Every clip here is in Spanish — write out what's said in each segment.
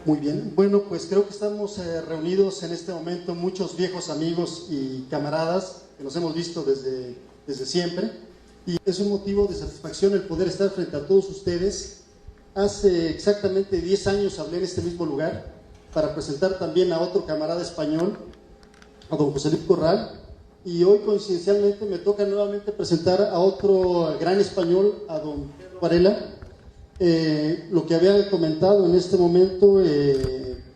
Muy bien, bueno, pues creo que estamos reunidos en este momento muchos viejos amigos y camaradas que nos hemos visto desde siempre, y es un motivo de satisfacción el poder estar frente a todos ustedes. Hace exactamente 10 años hablé en este mismo lugar para presentar también a otro camarada español, a don José Luis Corral, y hoy coincidencialmente me toca nuevamente presentar a otro gran español, a don Pedro Varela. Lo que había comentado en este momento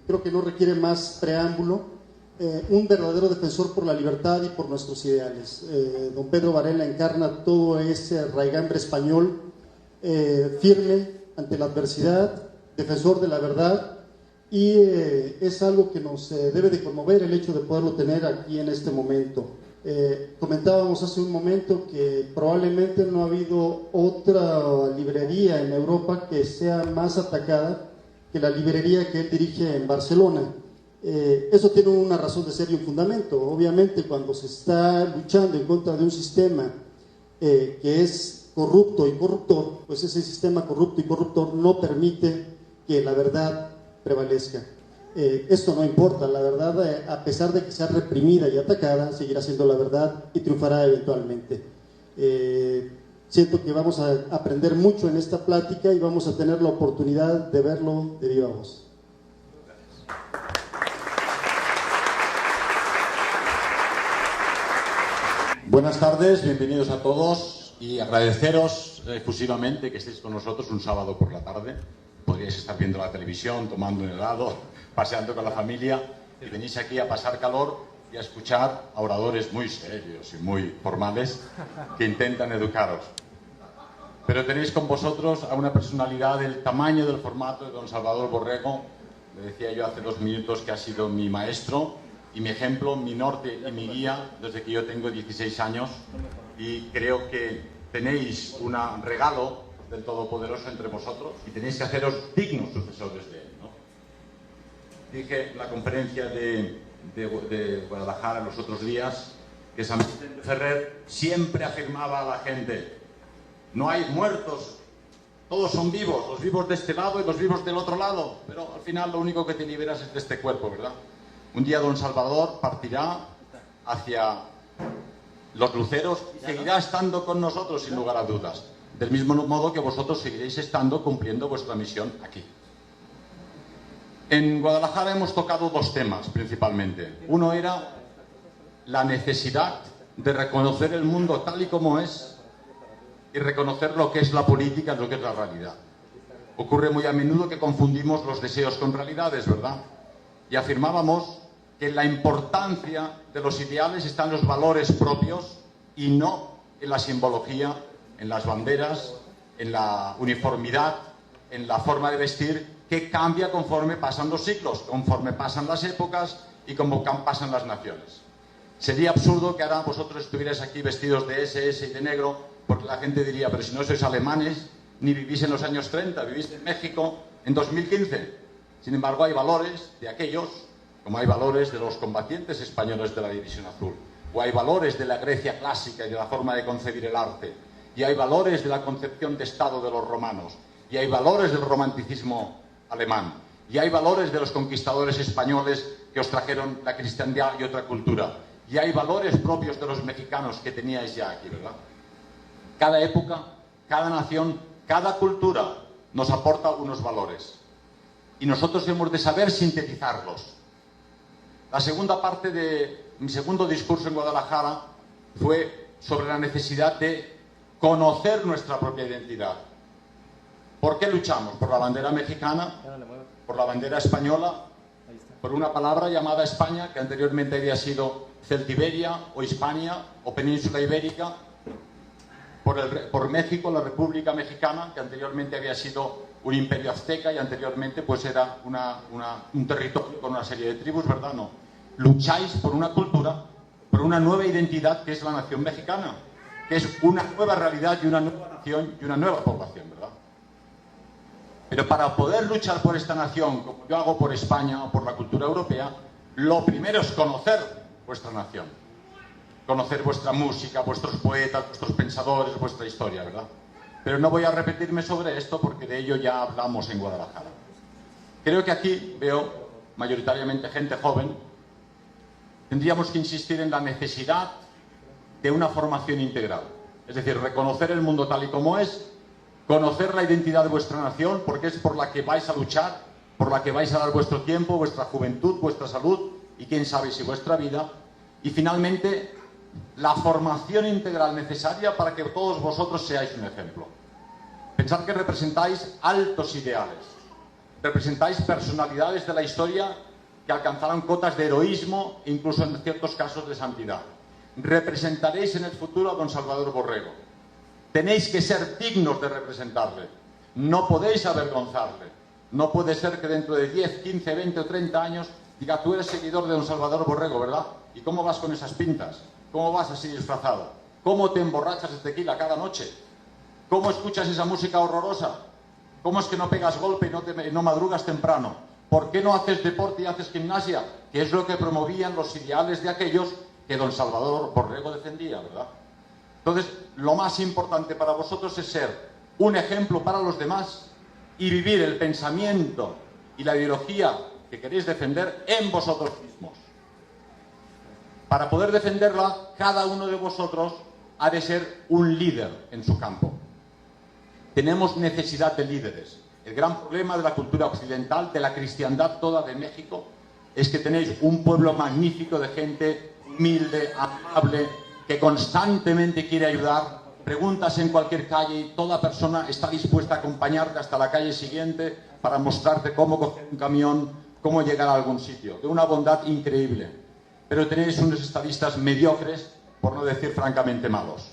creo que no requiere más preámbulo. Un verdadero defensor por la libertad y por nuestros ideales. Don Pedro Varela encarna todo ese raigambre español, firme ante la adversidad, defensor de la verdad, y es algo que nos debe de conmover el hecho de poderlo tener aquí en este momento. Comentábamos hace un momento que probablemente no ha habido otra librería en Europa que sea más atacada que la librería que él dirige en Barcelona. Eso tiene una razón de ser y un fundamento. Obviamente, cuando se está luchando en contra de un sistema que es corrupto y corruptor, pues ese sistema corrupto y corruptor no permite que la verdad prevalezca. Esto no importa, la verdad, a pesar de que sea reprimida y atacada, seguirá siendo la verdad y triunfará eventualmente. Siento que vamos a aprender mucho en esta plática y vamos a tener la oportunidad de verlo de viva voz. Buenas tardes, bienvenidos a todos y agradeceros efusivamente que estéis con nosotros un sábado por la tarde. Podríais estar viendo la televisión, tomando un helado, paseando con la familia, y venís aquí a pasar calor y a escuchar a oradores muy serios y muy formales que intentan educaros. Pero tenéis con vosotros a una personalidad del tamaño del formato de don Salvador Borrego. Le decía yo hace 2 minutos que ha sido mi maestro y mi ejemplo, mi norte y mi guía desde que yo tengo 16 años, y creo que tenéis un regalo del Todopoderoso entre vosotros y tenéis que haceros dignos sucesores de él, ¿no? Dije en la conferencia de Guadalajara los otros días que San Vicente Ferrer siempre afirmaba a la gente: no hay muertos, todos son vivos, los vivos de este lado y los vivos del otro lado, pero al final lo único que te liberas es de este cuerpo, ¿verdad? Un día don Salvador partirá hacia los luceros y seguirá estando con nosotros sin lugar a dudas, del mismo modo que vosotros seguiréis estando cumpliendo vuestra misión aquí. En Guadalajara hemos tocado 2 temas principalmente. Uno era la necesidad de reconocer el mundo tal y como es y reconocer lo que es la política, lo que es la realidad. Ocurre muy a menudo que confundimos los deseos con realidades, ¿verdad? Y afirmábamos que la importancia de los ideales está en los valores propios y no en la simbología, en las banderas, en la uniformidad, en la forma de vestir, que cambia conforme pasan los siglos, conforme pasan las épocas y como pasan las naciones. Sería absurdo que ahora vosotros estuvierais aquí vestidos de SS y de negro, porque la gente diría: pero si no sois alemanes, ni vivís en los años 30, vivís en México en 2015. Sin embargo, hay valores de aquellos, como hay valores de los combatientes españoles de la División Azul, o hay valores de la Grecia clásica y de la forma de concebir el arte, y hay valores de la concepción de Estado de los romanos, y hay valores del romanticismo alemán, y hay valores de los conquistadores españoles que os trajeron la cristiandad y otra cultura, y hay valores propios de los mexicanos que teníais ya aquí, ¿verdad? Cada época, cada nación, cada cultura nos aporta unos valores, y nosotros hemos de saber sintetizarlos. La segunda parte de mi segundo discurso en Guadalajara fue sobre la necesidad de conocer nuestra propia identidad. ¿Por qué luchamos? ¿Por la bandera mexicana? ¿Por la bandera española? ¿Por una palabra llamada España, que anteriormente había sido Celtiberia o Hispania o Península Ibérica? ¿Por México, la República Mexicana, que anteriormente había sido un imperio azteca y anteriormente pues era un territorio con una serie de tribus, ¿verdad? No. Lucháis por una cultura, por una nueva identidad que es la nación mexicana, que es una nueva realidad y una nueva nación y una nueva población, ¿verdad? Pero para poder luchar por esta nación, como yo hago por España o por la cultura europea, lo primero es conocer vuestra nación, conocer vuestra música, vuestros poetas, vuestros pensadores, vuestra historia, ¿verdad? Pero no voy a repetirme sobre esto porque de ello ya hablamos en Guadalajara. creo que aquí veo mayoritariamente gente joven. Tendríamos que insistir en la necesidad de una formación integral. Es decir, reconocer el mundo tal y como es, conocer la identidad de vuestra nación, porque es por la que vais a luchar, por la que vais a dar vuestro tiempo, vuestra juventud, vuestra salud y quién sabe si vuestra vida. Y finalmente, la formación integral necesaria para que todos vosotros seáis un ejemplo. Pensad que representáis altos ideales, representáis personalidades de la historia que alcanzaron cotas de heroísmo, incluso en ciertos casos de santidad. Representaréis en el futuro a don Salvador Borrego. Tenéis que ser dignos de representarle. No podéis avergonzarle. No puede ser que dentro de 10, 15, 20 o 30 años diga, tú eres seguidor de don Salvador Borrego, ¿verdad? ¿Y cómo vas con esas pintas? ¿Cómo vas así disfrazado? ¿Cómo te emborrachas de tequila cada noche? ¿Cómo escuchas esa música horrorosa? ¿Cómo es que no pegas golpe y no madrugas temprano? ¿Por qué no haces deporte y haces gimnasia? Que es lo que promovían los ideales de aquellos que don Salvador Borrego defendía, ¿verdad? Entonces, lo más importante para vosotros es ser un ejemplo para los demás y vivir el pensamiento y la ideología que queréis defender en vosotros mismos. Para poder defenderla, cada uno de vosotros ha de ser un líder en su campo. Tenemos necesidad de líderes. El gran problema de la cultura occidental, de la cristiandad toda de México, es que tenéis un pueblo magnífico de gente humilde, amable, que constantemente quiere ayudar. Preguntas en cualquier calle y toda persona está dispuesta a acompañarte hasta la calle siguiente para mostrarte cómo coger un camión, cómo llegar a algún sitio. De una bondad increíble. Pero tenéis unos estadistas mediocres, por no decir francamente malos.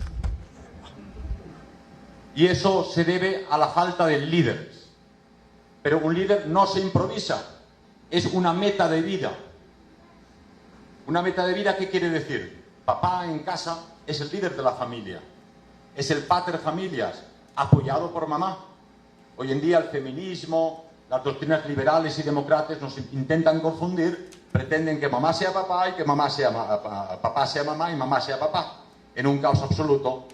Y eso se debe a la falta de líderes. Pero un líder no se improvisa, es una meta de vida. Una meta de vida, ¿qué quiere decir? Papá en casa es el líder de la familia, es el pater familias, apoyado por mamá. Hoy en día el feminismo, las doctrinas liberales y demócratas nos intentan confundir, pretenden que mamá sea papá y que papá sea mamá y mamá sea papá, en un caos absoluto,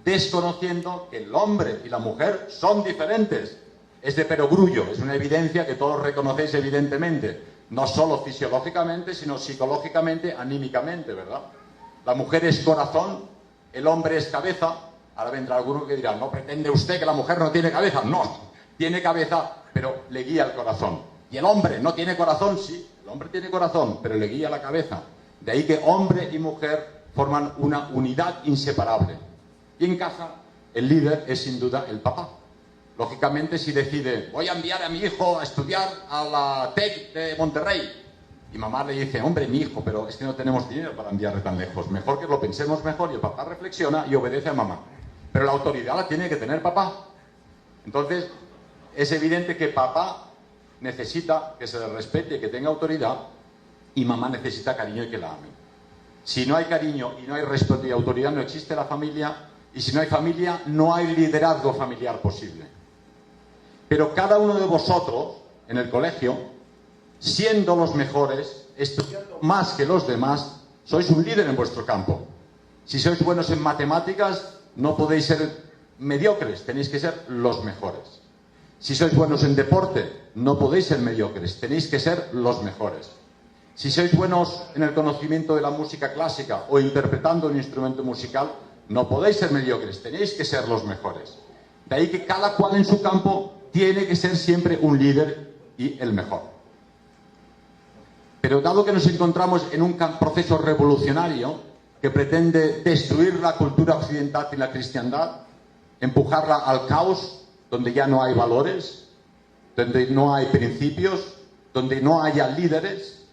desconociendo que el hombre y la mujer son diferentes. Es de perogrullo, es una evidencia que todos reconocéis evidentemente, no solo fisiológicamente, sino psicológicamente, anímicamente, ¿verdad? La mujer es corazón, el hombre es cabeza. Ahora vendrá alguno que dirá, ¿no pretende usted que la mujer no tiene cabeza? No, tiene cabeza, pero le guía el corazón. Y el hombre no tiene corazón, sí, el hombre tiene corazón, pero le guía la cabeza. De ahí que hombre y mujer forman una unidad inseparable. Y en casa, el líder es sin duda el papá. Lógicamente, si decide, voy a enviar a mi hijo a estudiar a la TEC de Monterrey, y mamá le dice, hombre, mi hijo, pero es que no tenemos dinero para enviarle tan lejos, mejor que lo pensemos mejor, y el papá reflexiona y obedece a mamá. Pero la autoridad la tiene que tener papá. Entonces, es evidente que papá necesita que se le respete, que tenga autoridad, y mamá necesita cariño y que la ame. Si no hay cariño y no hay respeto y autoridad, no existe la familia, y si no hay familia, no hay liderazgo familiar posible. Pero cada uno de vosotros, en el colegio, siendo los mejores, estudiando más que los demás, sois un líder en vuestro campo. Si sois buenos en matemáticas, no podéis ser mediocres, tenéis que ser los mejores. Si sois buenos en deporte, no podéis ser mediocres, tenéis que ser los mejores. Si sois buenos en el conocimiento de la música clásica o interpretando un instrumento musical, no podéis ser mediocres, tenéis que ser los mejores. De ahí que cada cual en su campo tiene que ser siempre un líder y el mejor. Pero dado que nos encontramos en un proceso revolucionario que pretende destruir la cultura occidental y la cristiandad, empujarla al caos, donde ya no hay valores, donde no hay principios, donde no haya líderes,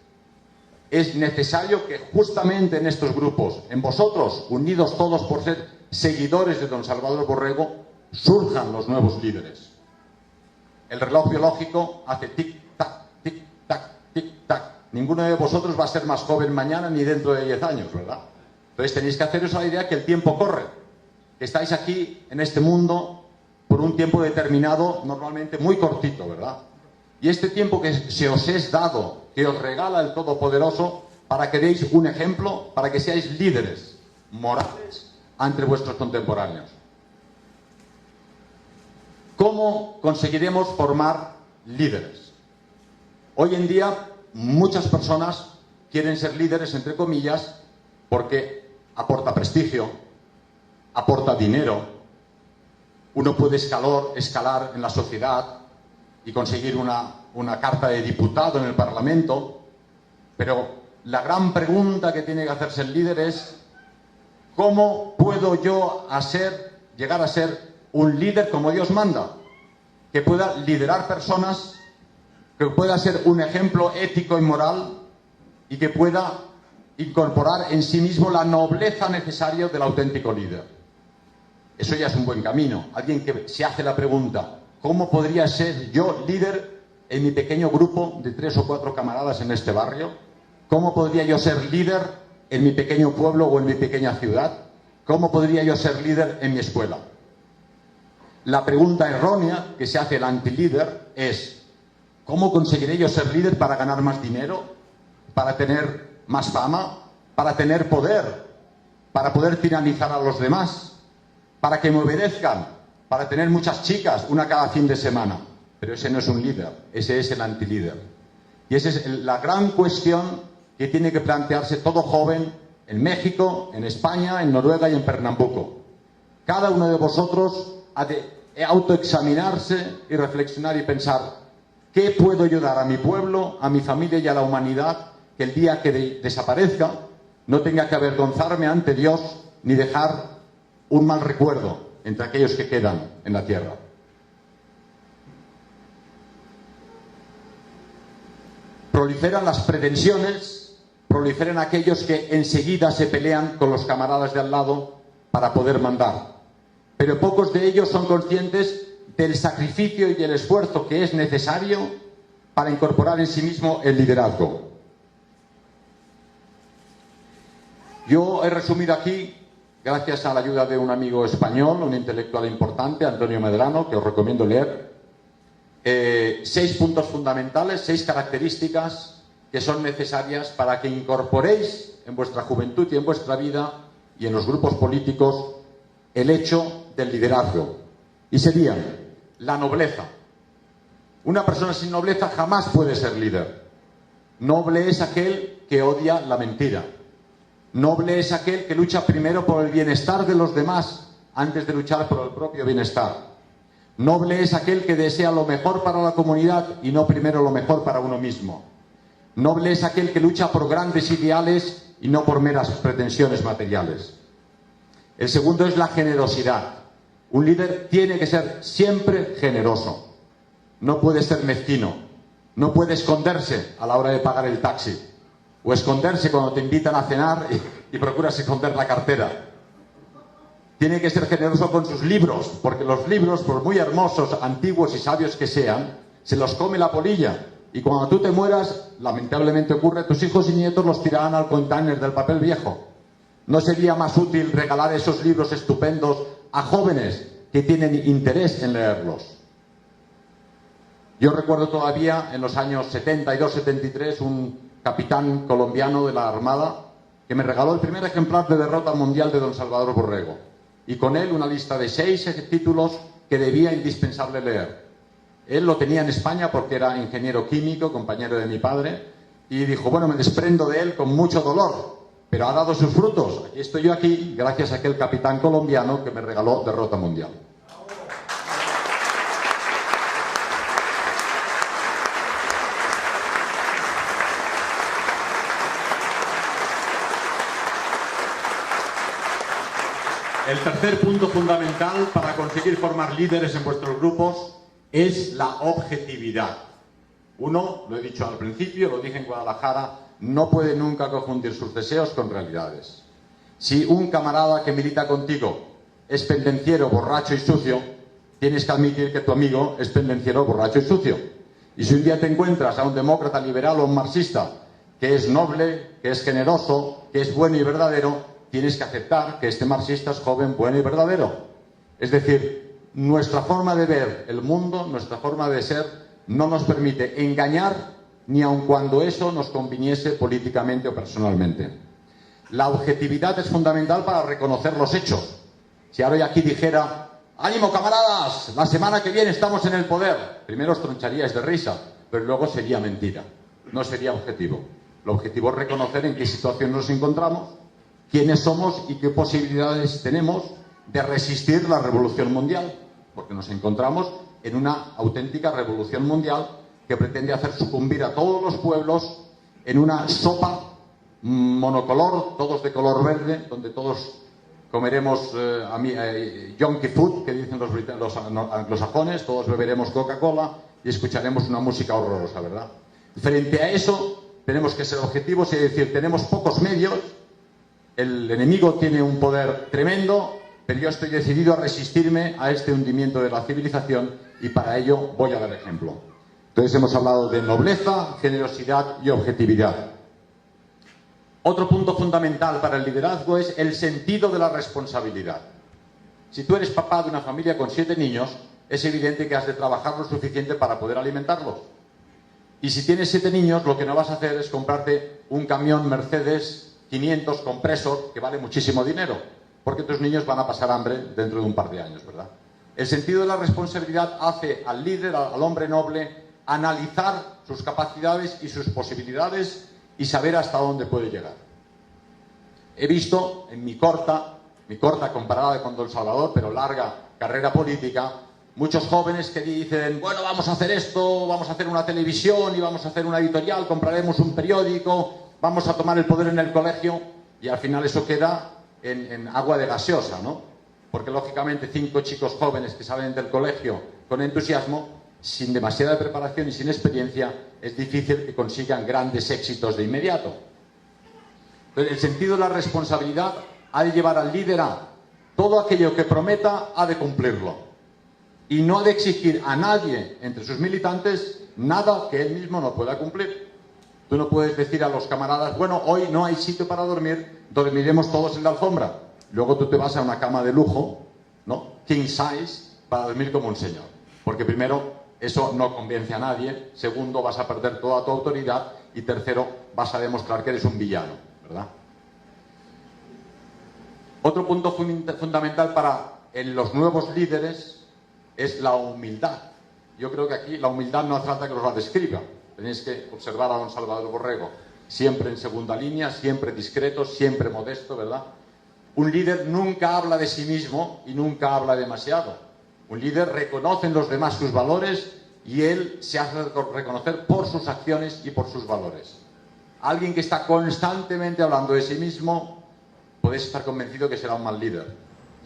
es necesario que justamente en estos grupos, en vosotros, unidos todos por ser seguidores de don Salvador Borrego, surjan los nuevos líderes. El reloj biológico hace tic-tac, tic-tac, tic-tac. Ninguno de vosotros va a ser más joven mañana ni dentro de 10 años, ¿verdad? Entonces tenéis que haceros la idea que el tiempo corre. Que estáis aquí, en este mundo, por un tiempo determinado, normalmente muy cortito, ¿verdad? Y este tiempo que se os es dado, que os regala el Todopoderoso, para que deis un ejemplo, para que seáis líderes morales entre vuestros contemporáneos. ¿Cómo conseguiremos formar líderes? Hoy en día muchas personas quieren ser líderes, entre comillas, porque aporta prestigio, aporta dinero, uno puede escalar en la sociedad y conseguir una carta de diputado en el Parlamento, pero la gran pregunta que tiene que hacerse el líder es: ¿cómo puedo yo llegar a ser un líder como Dios manda? Que pueda liderar personas, que pueda ser un ejemplo ético y moral y que pueda incorporar en sí mismo la nobleza necesaria del auténtico líder. Eso ya es un buen camino. Alguien que se hace la pregunta: ¿cómo podría ser yo líder en mi pequeño grupo de 3 o 4 camaradas en este barrio? ¿Cómo podría yo ser líder en mi pequeño pueblo o en mi pequeña ciudad? ¿Cómo podría yo ser líder en mi escuela? La pregunta errónea que se hace el antilíder es: ¿cómo conseguiré yo ser líder para ganar más dinero? ¿Para tener más fama? ¿Para tener poder? ¿Para poder tiranizar a los demás? ¿Para que me obedezcan? ¿Para tener muchas chicas, una cada fin de semana? Pero ese no es un líder, ese es el antilíder. Y esa es la gran cuestión que tiene que plantearse todo joven en México, en España, en Noruega y en Pernambuco. Cada uno de vosotros ha de autoexaminarse y reflexionar y pensar: ¿qué puedo yo dar a mi pueblo, a mi familia y a la humanidad que el día que desaparezca no tenga que avergonzarme ante Dios ni dejar un mal recuerdo entre aquellos que quedan en la tierra? Proliferan las pretensiones, proliferan aquellos que enseguida se pelean con los camaradas de al lado para poder mandar. Pero pocos de ellos son conscientes del sacrificio y el esfuerzo que es necesario para incorporar en sí mismo el liderazgo. Yo he resumido aquí, gracias a la ayuda de un amigo español, un intelectual importante, Antonio Medrano, que os recomiendo leer, 6 puntos fundamentales, 6 características que son necesarias para que incorporéis en vuestra juventud y en vuestra vida y en los grupos políticos el hecho del liderazgo. Y serían: la nobleza. Una persona sin nobleza jamás puede ser líder. Noble es aquel que odia la mentira. Noble es aquel que lucha primero por el bienestar de los demás antes de luchar por el propio bienestar. Noble es aquel que desea lo mejor para la comunidad y no primero lo mejor para uno mismo. Noble es aquel que lucha por grandes ideales y no por meras pretensiones materiales. El segundo es la generosidad. Un líder tiene que ser siempre generoso. No puede ser mezquino. No puede esconderse a la hora de pagar el taxi. O esconderse cuando te invitan a cenar y procuras esconder la cartera. Tiene que ser generoso con sus libros, porque los libros, por muy hermosos, antiguos y sabios que sean, se los come la polilla. Y cuando tú te mueras, lamentablemente ocurre, tus hijos y nietos los tirarán al container del papel viejo. ¿No sería más útil regalar esos libros estupendos a jóvenes que tienen interés en leerlos? Yo recuerdo todavía en los años 72-73 un capitán colombiano de la Armada que me regaló el primer ejemplar de Derrota Mundial de don Salvador Borrego, y con él una lista de 6 títulos que debía indispensable leer. Él lo tenía en España porque era ingeniero químico, compañero de mi padre, y dijo: bueno, me desprendo de él con mucho dolor, pero ha dado sus frutos. Aquí estoy yo aquí gracias a aquel capitán colombiano que me regaló Derrota Mundial. El tercer punto fundamental para conseguir formar líderes en vuestros grupos es la objetividad. Uno, lo he dicho al principio, lo dije en Guadalajara, no puede nunca confundir sus deseos con realidades. Si un camarada que milita contigo es pendenciero, borracho y sucio, tienes que admitir que tu amigo es pendenciero, borracho y sucio. Y si un día te encuentras a un demócrata liberal o un marxista que es noble, que es generoso, que es bueno y verdadero, tienes que aceptar que este marxista es joven, bueno y verdadero. Es decir, nuestra forma de ver el mundo, nuestra forma de ser, no nos permite engañar ni aun cuando eso nos conviniese políticamente o personalmente. La objetividad es fundamental para reconocer los hechos. Si ahora yo aquí dijera: ¡ánimo, camaradas! La semana que viene estamos en el poder. Primero os troncharíais de risa. pero luego sería mentira, no sería objetivo. El objetivo es reconocer en qué situación nos encontramos, quiénes somos y qué posibilidades tenemos de resistir la revolución mundial, porque nos encontramos en una auténtica revolución mundial que pretende hacer sucumbir a todos los pueblos en una sopa monocolor, todos de color verde, donde todos comeremos yonky food, que dicen los anglosajones, todos beberemos Coca-Cola y escucharemos una música horrorosa, ¿verdad? Frente a eso tenemos que ser objetivos y decir, tenemos pocos medios, el enemigo tiene un poder tremendo, pero yo estoy decidido a resistirme a este hundimiento de la civilización y para ello voy a dar ejemplo. Entonces hemos hablado de nobleza, generosidad y objetividad. Otro punto fundamental para el liderazgo es el sentido de la responsabilidad. Si tú eres papá de una familia con 7 niños, es evidente que has de trabajar lo suficiente para poder alimentarlos. Y si tienes 7 niños, lo que no vas a hacer es comprarte un camión Mercedes 500 Compressor, que vale muchísimo dinero, porque tus niños van a pasar hambre dentro de un par de años, ¿verdad? El sentido de la responsabilidad hace al líder, al hombre noble, analizar sus capacidades y sus posibilidades y saber hasta dónde puede llegar. He visto en mi corta comparada con Don Salvador, pero larga carrera política, muchos jóvenes que dicen, bueno, vamos a hacer esto, vamos a hacer una televisión y vamos a hacer una editorial, compraremos un periódico, vamos a tomar el poder en el colegio, y al final eso queda en agua de gaseosa, ¿no? Porque lógicamente 5 chicos jóvenes que salen del colegio con entusiasmo, sin demasiada preparación y sin experiencia, es difícil que consigan grandes éxitos de inmediato. Entonces, el sentido de la responsabilidad ha de llevar al líder a todo aquello que prometa ha de cumplirlo. Y no ha de exigir a nadie entre sus militantes nada que él mismo no pueda cumplir. Tú no puedes decir a los camaradas, bueno, hoy no hay sitio para dormir, dormiremos todos en la alfombra. Luego tú te vas a una cama de lujo, ¿no? King size, para dormir como un señor. Porque primero, eso no convence a nadie. Segundo, vas a perder toda tu autoridad. Y tercero, vas a demostrar que eres un villano, ¿verdad? Otro punto fundamental para los nuevos líderes es la humildad. Yo creo que aquí la humildad no hace falta que os la describa. Tenéis que observar a don Salvador Borrego. Siempre en segunda línea, siempre discreto, siempre modesto, ¿verdad? Un líder nunca habla de sí mismo y nunca habla demasiado. Un líder reconoce en los demás sus valores y él se hace reconocer por sus acciones y por sus valores. Alguien que está constantemente hablando de sí mismo, podéis estar convencido que será un mal líder.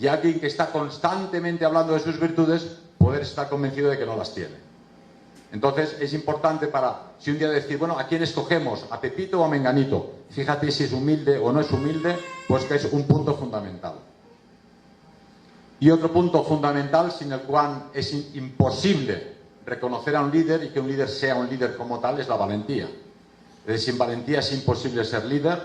Y alguien que está constantemente hablando de sus virtudes, podéis estar convencido de que no las tiene. Entonces es importante si un día decir, bueno, ¿a quién escogemos? ¿A Pepito o a Menganito? Fíjate si es humilde o no es humilde, pues que es un punto fundamental. Y otro punto fundamental sin el cual es imposible reconocer a un líder y que un líder sea un líder como tal es la valentía. Es decir, sin valentía es imposible ser líder.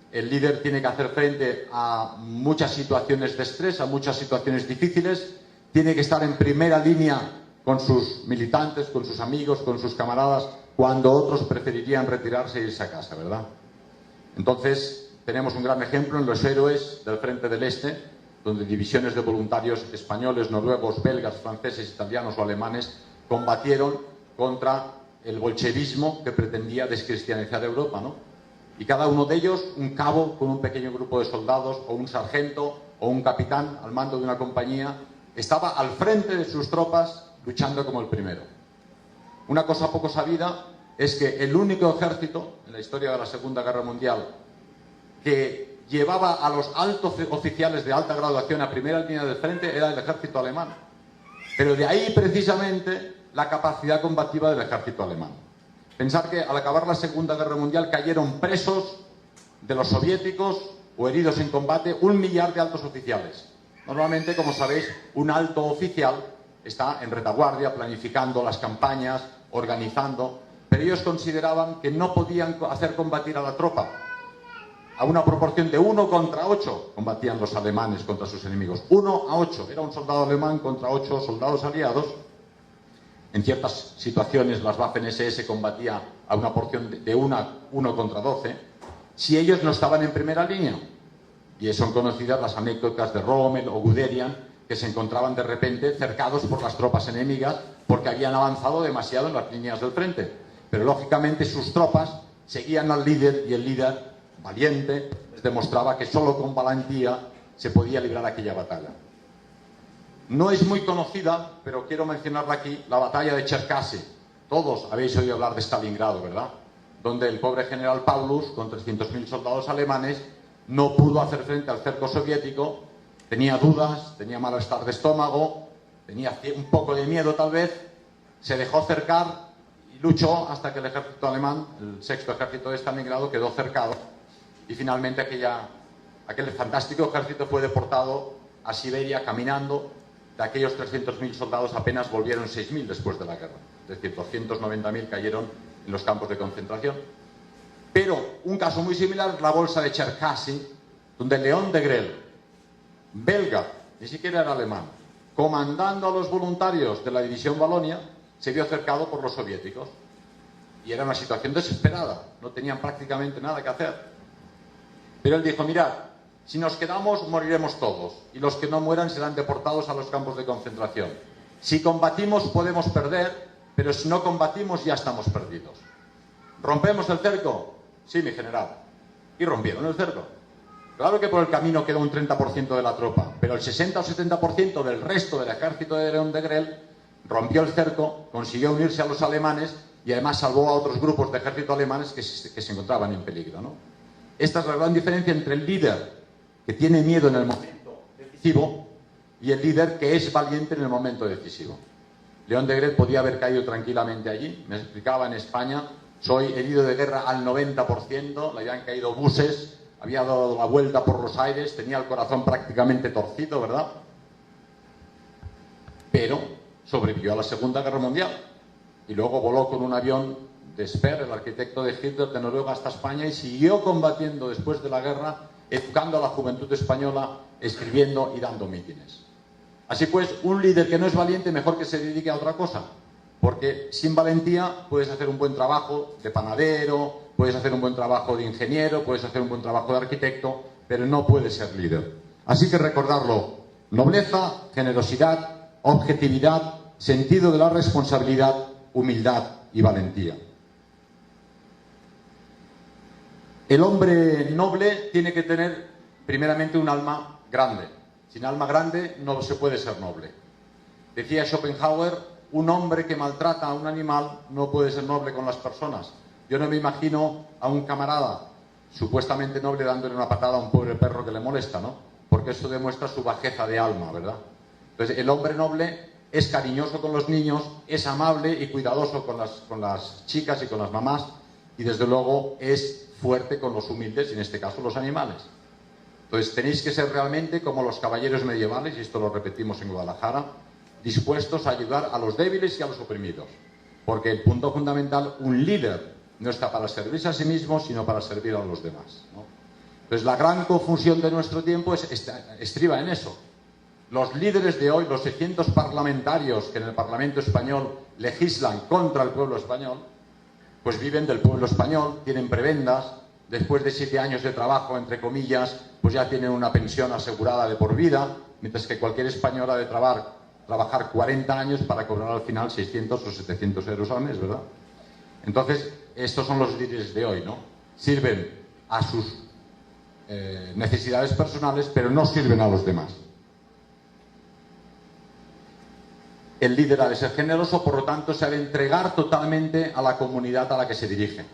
El líder tiene que hacer frente a muchas situaciones de estrés, a muchas situaciones difíciles. Tiene que estar en primera línea con sus militantes, con sus amigos, con sus camaradas, cuando otros preferirían retirarse e irse a casa, ¿verdad? Entonces, tenemos un gran ejemplo en los héroes del Frente del Este, donde divisiones de voluntarios españoles, noruegos, belgas, franceses, italianos o alemanes combatieron contra el bolchevismo que pretendía descristianizar Europa, ¿no? Y cada uno de ellos, un cabo con un pequeño grupo de soldados, o un sargento, o un capitán al mando de una compañía, estaba al frente de sus tropas luchando como el primero. Una cosa poco sabida es que el único ejército en la historia de la Segunda Guerra Mundial que llevaba a los altos oficiales de alta graduación a primera línea del frente era el ejército alemán. Pero de ahí precisamente la capacidad combativa del ejército alemán. Pensar que al acabar la Segunda Guerra Mundial cayeron presos de los soviéticos o heridos en combate 1 millar de altos oficiales. Normalmente, como sabéis, un alto oficial está en retaguardia, planificando las campañas, organizando, pero ellos consideraban que no podían hacer combatir a la tropa. A una proporción de 1 contra 8 combatían los alemanes contra sus enemigos. 1 a 8. Era un soldado alemán contra 8 soldados aliados. En ciertas situaciones las Waffen-SS combatía a una porción de 1 contra 12. Si ellos no estaban en primera línea. Y son conocidas las anécdotas de Rommel o Guderian, que se encontraban de repente cercados por las tropas enemigas porque habían avanzado demasiado en las líneas del frente. Pero lógicamente sus tropas seguían al líder y el líder, valiente, les demostraba que solo con valentía se podía librar aquella batalla. No es muy conocida, pero quiero mencionarla aquí, la batalla de Cherkasy. Todos habéis oído hablar de Stalingrado, ¿verdad? Donde el pobre general Paulus, con 300.000 soldados alemanes, no pudo hacer frente al cerco soviético, tenía dudas, tenía malestar de estómago, tenía un poco de miedo tal vez, se dejó cercar y luchó hasta que el ejército alemán, el sexto ejército de Stalingrado, quedó cercado y finalmente aquel fantástico ejército fue deportado a Siberia caminando. De aquellos 300.000 soldados apenas volvieron 6.000 después de la guerra, es decir, 290.000 cayeron en los campos de concentración. Pero un caso muy similar es la bolsa de Cherkasy, donde León Degrelle, belga, ni siquiera era alemán, comandando a los voluntarios de la división Valonia, se vio cercado por los soviéticos. Y era una situación desesperada, no tenían prácticamente nada que hacer. Pero él dijo, mirad, si nos quedamos moriremos todos, y los que no mueran serán deportados a los campos de concentración. Si combatimos podemos perder, pero si no combatimos ya estamos perdidos. ¿Rompemos el cerco? Sí, mi general. Y rompieron el cerco. Claro que por el camino quedó un 30% de la tropa, pero el 60 o 70% del resto del ejército de León Degrelle rompió el cerco, consiguió unirse a los alemanes y además salvó a otros grupos de ejército alemanes que se encontraban en peligro, ¿no? Esta es la gran diferencia entre el líder que tiene miedo en el momento decisivo y el líder que es valiente en el momento decisivo. León Degrelle podía haber caído tranquilamente allí. Me explicaba en España, soy herido de guerra al 90%, le habían caído buses, había dado la vuelta por los aires, tenía el corazón prácticamente torcido, ¿verdad? Pero sobrevivió a la Segunda Guerra Mundial y luego voló con un avión de Speer, el arquitecto de Hitler, de Noruega hasta España y siguió combatiendo después de la guerra, educando a la juventud española, escribiendo y dando mítines. Así pues, un líder que no es valiente, mejor que se dedique a otra cosa, porque sin valentía puedes hacer un buen trabajo de panadero, puedes hacer un buen trabajo de ingeniero, puedes hacer un buen trabajo de arquitecto, pero no puedes ser líder. Así que recordarlo, nobleza, generosidad, objetividad, sentido de la responsabilidad, humildad y valentía. El hombre noble tiene que tener primeramente un alma grande. Sin alma grande no se puede ser noble. Decía Schopenhauer, un hombre que maltrata a un animal no puede ser noble con las personas. Yo no me imagino a un camarada supuestamente noble dándole una patada a un pobre perro que le molesta, ¿no? Porque eso demuestra su bajeza de alma, ¿verdad? Entonces, el hombre noble es cariñoso con los niños, es amable y cuidadoso con las chicas y con las mamás, y desde luego es fuerte con los humildes, y en este caso los animales. Entonces tenéis que ser realmente como los caballeros medievales, y esto lo repetimos en Guadalajara, dispuestos a ayudar a los débiles y a los oprimidos. Porque el punto fundamental, un líder no está para servirse a sí mismo, sino para servir a los demás, ¿no? Entonces la gran confusión de nuestro tiempo estriba en eso. Los líderes de hoy, los 600 parlamentarios que en el Parlamento español legislan contra el pueblo español, pues viven del pueblo español, tienen prebendas, después de 7 años de trabajo, entre comillas, pues ya tienen una pensión asegurada de por vida, mientras que cualquier español ha de trabajar 40 años para cobrar al final 600 o 700 euros al mes, ¿verdad? Entonces, estos son los líderes de hoy, ¿no? Sirven a sus necesidades personales, pero no sirven a los demás. El líder ha de ser generoso, por lo tanto, se ha de entregar totalmente a la comunidad a la que se dirige.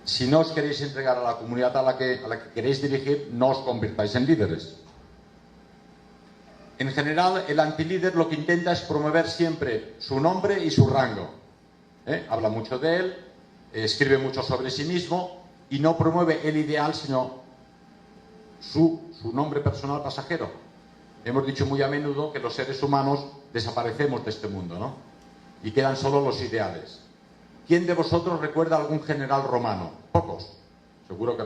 Si no os queréis entregar a la comunidad a la que queréis dirigir, no os convirtáis en líderes. En general, el antilíder lo que intenta es promover siempre su nombre y su rango. Habla mucho de él, escribe mucho sobre sí mismo y no promueve el ideal, sino su nombre personal pasajero. Hemos dicho muy a menudo que los seres humanos desaparecemos de este mundo, ¿no? Y quedan solo los ideales. ¿Quién de vosotros recuerda a algún general romano? Pocos. Seguro que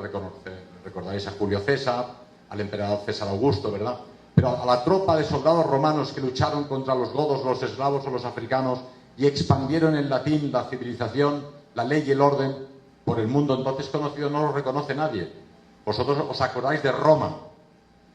recordáis a Julio César, al emperador César Augusto, ¿verdad? Pero a la tropa de soldados romanos que lucharon contra los godos, los eslavos o los africanos y expandieron en latín la civilización, la ley y el orden por el mundo entonces conocido, no lo reconoce nadie. Vosotros os acordáis de Roma,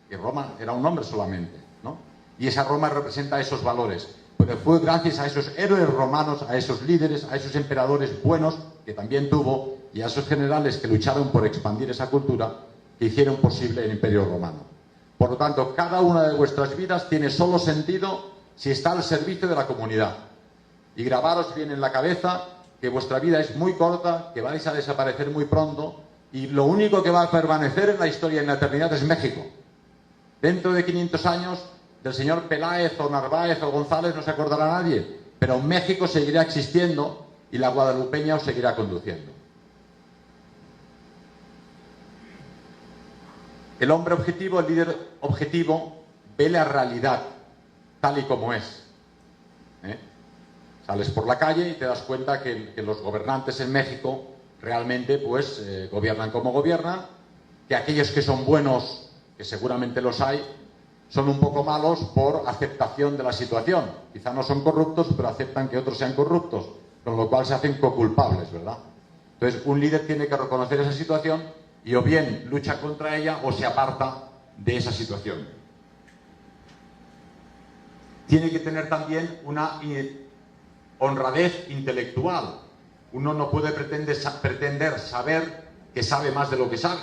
y Roma era un nombre solamente, ¿no? Y esa Roma representa esos valores. pero fue gracias a esos héroes romanos, a esos líderes, a esos emperadores buenos que también tuvo, y a esos generales que lucharon por expandir esa cultura, que hicieron posible el Imperio Romano. Por lo tanto, cada una de vuestras vidas tiene solo sentido si está al servicio de la comunidad. Y grabaros bien en la cabeza que vuestra vida es muy corta, que vais a desaparecer muy pronto, y lo único que va a permanecer en la historia y en la eternidad es México. Dentro de 500 años, del señor Peláez o Narváez o González no se acordará nadie, pero México seguirá existiendo y la guadalupeña os seguirá conduciendo. El hombre objetivo, el líder objetivo, ve la realidad tal y como es. Sales por la calle y te das cuenta que los gobernantes en México realmente pues gobiernan como gobiernan, que aquellos que son buenos, que seguramente los hay, son un poco malos por aceptación de la situación. Quizá no son corruptos, pero aceptan que otros sean corruptos, con lo cual se hacen coculpables, ¿verdad? Entonces, un líder tiene que reconocer esa situación y o bien lucha contra ella o se aparta de esa situación. Tiene que tener también una honradez intelectual. Uno no puede pretender saber que sabe más de lo que sabe.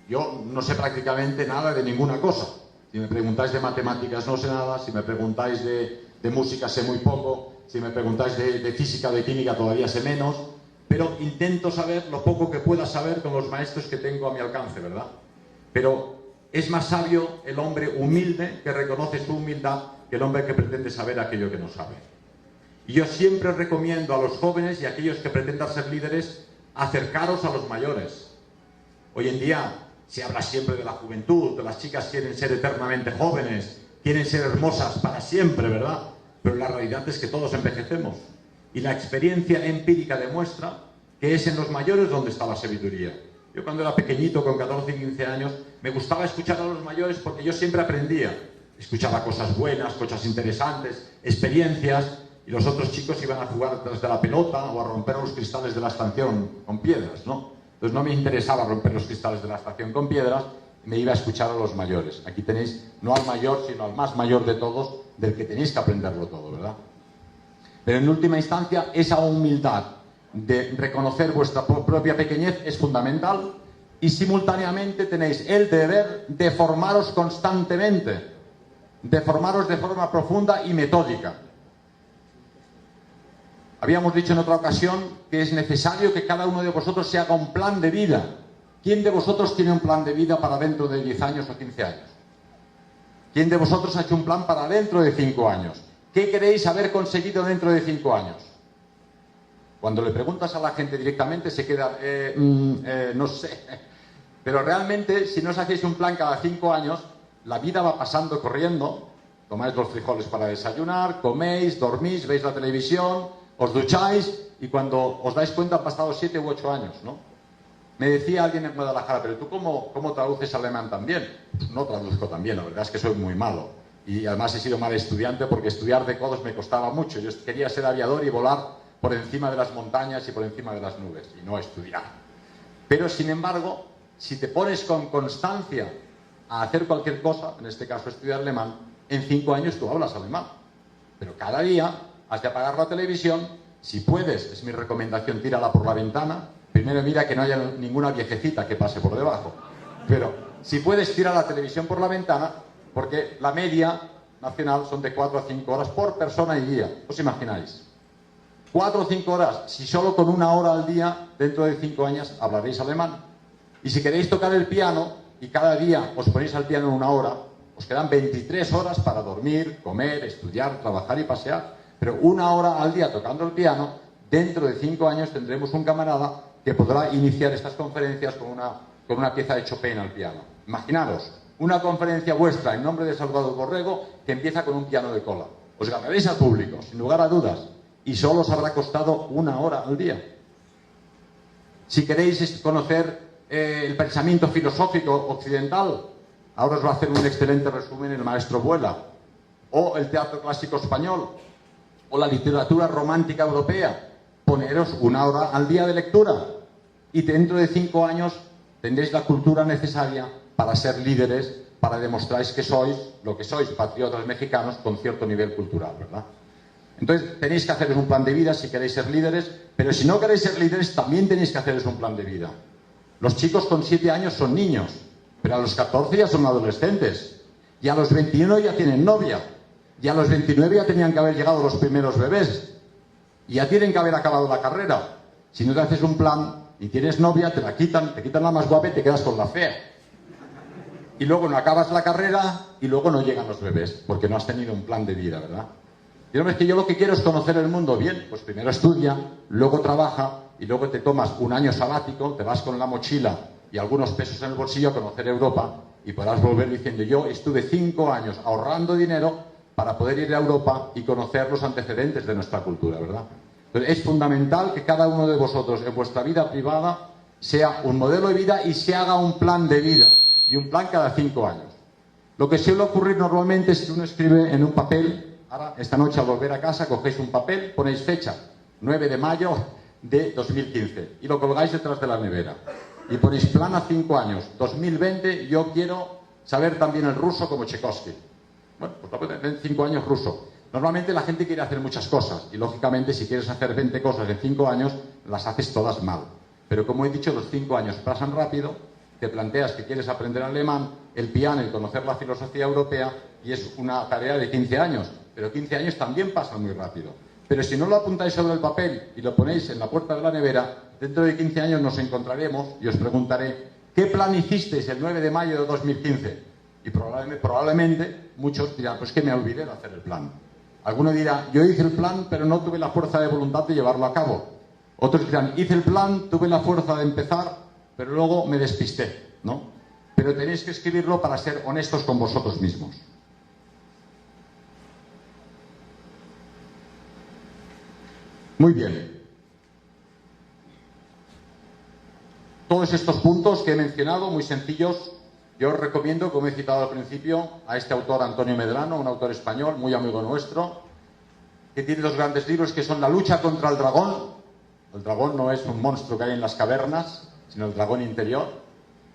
Yo no sé prácticamente nada de ninguna cosa. Si me preguntáis de matemáticas no sé nada, si me preguntáis de música sé muy poco, si me preguntáis de física o de química todavía sé menos, pero intento saber lo poco que pueda saber con los maestros que tengo a mi alcance, ¿verdad? Pero es más sabio el hombre humilde que reconoce su humildad que el hombre que pretende saber aquello que no sabe. Y yo siempre recomiendo a los jóvenes y a aquellos que pretendan ser líderes acercaros a los mayores. Hoy en día se habla siempre de la juventud, de las chicas quieren ser eternamente jóvenes, quieren ser hermosas para siempre, ¿verdad? Pero la realidad es que todos envejecemos. Y la experiencia empírica demuestra que es en los mayores donde está la sabiduría. Yo cuando era pequeñito, con 14 y 15 años, me gustaba escuchar a los mayores porque yo siempre aprendía. Escuchaba cosas buenas, cosas interesantes, experiencias, y los otros chicos iban a jugar detrás de la pelota o a romper los cristales de la estación con piedras, ¿no? Entonces no me interesaba romper los cristales de la estación con piedras, me iba a escuchar a los mayores. Aquí tenéis no al mayor, sino al más mayor de todos, del que tenéis que aprenderlo todo, ¿verdad? Pero en última instancia, esa humildad de reconocer vuestra propia pequeñez es fundamental, y simultáneamente tenéis el deber de formaros constantemente, de formaros de forma profunda y metódica. Habíamos dicho en otra ocasión que es necesario que cada uno de vosotros se haga un plan de vida. ¿Quién de vosotros tiene un plan de vida para dentro de 10 años o 15 años? ¿Quién de vosotros ha hecho un plan para dentro de 5 años? ¿Qué queréis haber conseguido dentro de 5 años? Cuando le preguntas a la gente directamente se queda, no sé. Pero realmente, si no os hacéis un plan cada 5 años, la vida va pasando corriendo. Tomáis los frijoles para desayunar, coméis, dormís, veis la televisión, os ducháis y cuando os dais cuenta han pasado 7 u 8 años, ¿no? Me decía alguien en Guadalajara, pero ¿tú cómo traduces alemán tan bien? Pues no traduzco tan bien, la verdad es que soy muy malo. Y además he sido mal estudiante porque estudiar de codos me costaba mucho. Yo quería ser aviador y volar por encima de las montañas y por encima de las nubes, y no estudiar. Pero, sin embargo, si te pones con constancia a hacer cualquier cosa, en este caso estudiar alemán, en 5 años tú hablas alemán. Pero cada día has de apagar la televisión, si puedes, es mi recomendación, tírala por la ventana. Primero mira que no haya ninguna viejecita que pase por debajo. Pero si puedes, tira la televisión por la ventana, porque la media nacional son de 4 a 5 horas por persona y día. ¿Os imagináis? 4 o 5 horas, si solo con 1 hora al día, dentro de 5 años hablaréis alemán. Y si queréis tocar el piano, y cada día os ponéis al piano en 1 hora, os quedan 23 horas para dormir, comer, estudiar, trabajar y pasear. Pero 1 hora al día tocando el piano, dentro de 5 años tendremos un camarada que podrá iniciar estas conferencias con una pieza de Chopin al piano. Imaginaros, una conferencia vuestra en nombre de Salvador Borrego que empieza con un piano de cola. Os ganaréis al público, sin lugar a dudas, y solo os habrá costado 1 hora al día. Si queréis conocer el pensamiento filosófico occidental, ahora os va a hacer un excelente resumen el maestro Buela, o el teatro clásico español, o la literatura romántica europea. Poneros 1 hora al día de lectura y dentro de 5 años tendréis la cultura necesaria para ser líderes para demostrar que sois lo que sois, patriotas mexicanos con cierto nivel cultural, ¿verdad? Entonces, tenéis que haceros un plan de vida si queréis ser líderes, pero si no queréis ser líderes, también tenéis que haceros un plan de vida. Los chicos con 7 años son niños, pero a los 14 ya son adolescentes, y a los 21 ya tienen novia, y a los 29 ya tenían que haber llegado los primeros bebés, y ya tienen que haber acabado la carrera. Si no te haces un plan y tienes novia, te quitan la más guapa y te quedas con la fea. Y luego no acabas la carrera y luego no llegan los bebés, porque no has tenido un plan de vida, ¿verdad? Y no, es que yo lo que quiero es conocer el mundo. Bien, pues primero estudia, luego trabaja y luego te tomas un año sabático, te vas con la mochila y algunos pesos en el bolsillo a conocer Europa y podrás volver diciendo: yo estuve 5 años ahorrando dinero para poder ir a Europa y conocer los antecedentes de nuestra cultura, ¿verdad? Entonces, es fundamental que cada uno de vosotros en vuestra vida privada sea un modelo de vida y se haga un plan de vida, y un plan cada 5 años. Lo que suele ocurrir normalmente es que uno escribe en un papel. Ahora, esta noche al volver a casa, cogéis un papel, ponéis fecha, 9 de mayo de 2015, y lo colgáis detrás de la nevera. Y ponéis plan a 5 años, 2020, yo quiero saber también el ruso como Tchaikovsky. Bueno, pues en 5 años ruso. Normalmente la gente quiere hacer muchas cosas, y lógicamente si quieres hacer 20 cosas en 5 años, las haces todas mal. Pero como he dicho, los 5 años pasan rápido, te planteas que quieres aprender alemán, el piano y conocer la filosofía europea, y es una tarea de 15 años. Pero 15 años también pasan muy rápido. Pero si no lo apuntáis sobre el papel y lo ponéis en la puerta de la nevera, dentro de 15 años nos encontraremos y os preguntaré: ¿qué plan hicisteis el 9 de mayo de 2015? Y probablemente muchos dirán: pues que me olvidé de hacer el plan. Alguno dirá: yo hice el plan, pero no tuve la fuerza de voluntad de llevarlo a cabo. Otros dirán: hice el plan, tuve la fuerza de empezar, pero luego me despisté, ¿no? Pero tenéis que escribirlo para ser honestos con vosotros mismos. Muy bien. Todos estos puntos que he mencionado, muy sencillos, yo os recomiendo, como he citado al principio, a este autor Antonio Medrano, un autor español, muy amigo nuestro, que tiene 2 grandes libros que son La lucha contra el dragón. El dragón no es un monstruo que hay en las cavernas, sino el dragón interior.